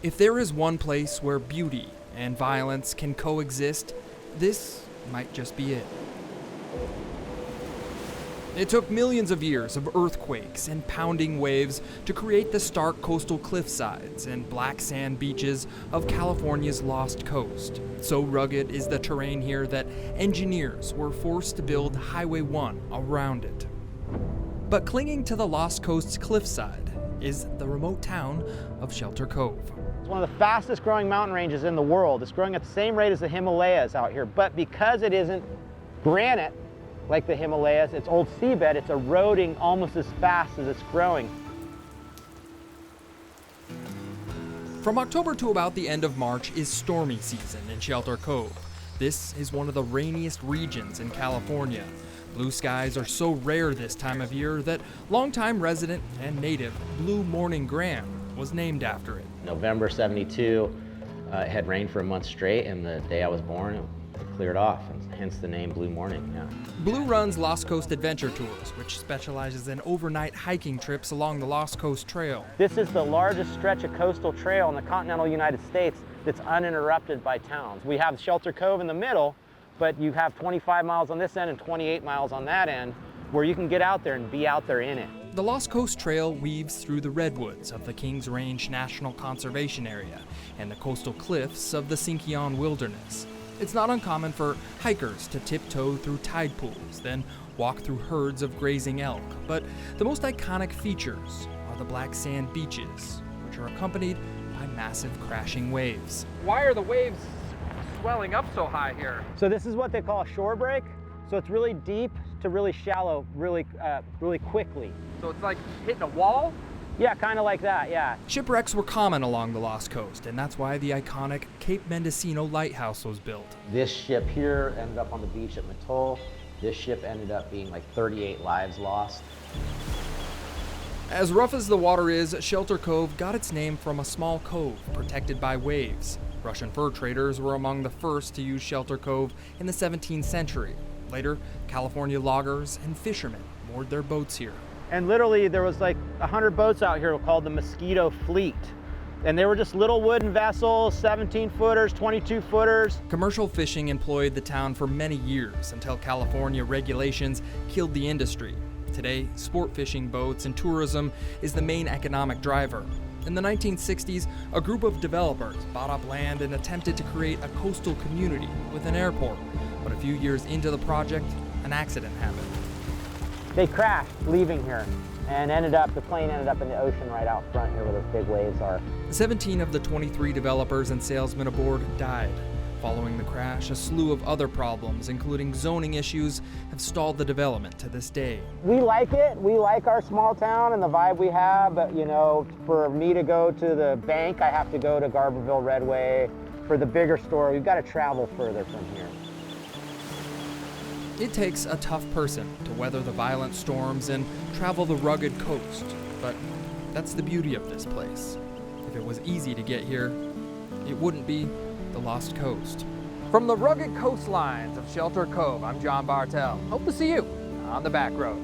If there is one place where beauty and violence can coexist, this might just be it. It took millions of years of earthquakes and pounding waves to create the stark coastal cliffsides and black sand beaches of California's Lost Coast. So rugged is the terrain here that engineers were forced to build Highway 1 around it. But clinging to the Lost Coast's cliffside is the remote town of Shelter Cove. It's one of the fastest growing mountain ranges in the world. It's growing at the same rate as the Himalayas out here, but because it isn't granite like the Himalayas, it's old seabed, it's eroding almost as fast as it's growing. From October to about the end of March is stormy season in Shelter Cove. This is one of the rainiest regions in California. Blue skies are so rare this time of year that longtime resident and native Blue Morning Graham was named after it. November '72, it had rained for a month straight, and the day I was born, it cleared off, and hence the name Blue Morning. Yeah. Blue runs Lost Coast Adventure Tours, which specializes in overnight hiking trips along the Lost Coast Trail. This is the largest stretch of coastal trail in the continental United States that's uninterrupted by towns. We have Shelter Cove in the middle, but you have 25 miles on this end and 28 miles on that end, where you can get out there and be out there in it. The Lost Coast Trail weaves through the redwoods of the Kings Range National Conservation Area and the coastal cliffs of the Sinkion Wilderness. It's not uncommon for hikers to tiptoe through tide pools, then walk through herds of grazing elk. But the most iconic features are the black sand beaches, which are accompanied by massive crashing waves. Why are the waves swelling up so high here? So this is what they call a shore break. So it's really deep to really shallow, really quickly. So it's like hitting a wall? Yeah, kind of like that, yeah. Shipwrecks were common along the Lost Coast, and that's why the iconic Cape Mendocino Lighthouse was built. This ship here ended up on the beach at Mattole. This ship ended up being like 38 lives lost. As rough as the water is, Shelter Cove got its name from a small cove protected by waves. Russian fur traders were among the first to use Shelter Cove in the 17th century. Later, California loggers and fishermen moored their boats here. And literally there was like 100 boats out here called the Mosquito Fleet. And they were just little wooden vessels, 17 footers, 22 footers. Commercial fishing employed the town for many years until California regulations killed the industry. Today, sport fishing boats and tourism is the main economic driver. In the 1960s, a group of developers bought up land and attempted to create a coastal community with an airport. But a few years into the project, an accident happened. They crashed leaving here and the plane ended up in the ocean right out front here where those big waves are. 17 of the 23 developers and salesmen aboard died. Following the crash, a slew of other problems, including zoning issues, have stalled the development to this day. We like it. We like our small town and the vibe we have, but you know, for me to go to the bank, I have to go to Garberville Redway. For the bigger store, we've got to travel further from here. It takes a tough person to weather the violent storms and travel the rugged coast, but that's the beauty of this place. If it was easy to get here, it wouldn't be the Lost Coast. From the rugged coastlines of Shelter Cove, I'm John Bartell. Hope to see you on the back road.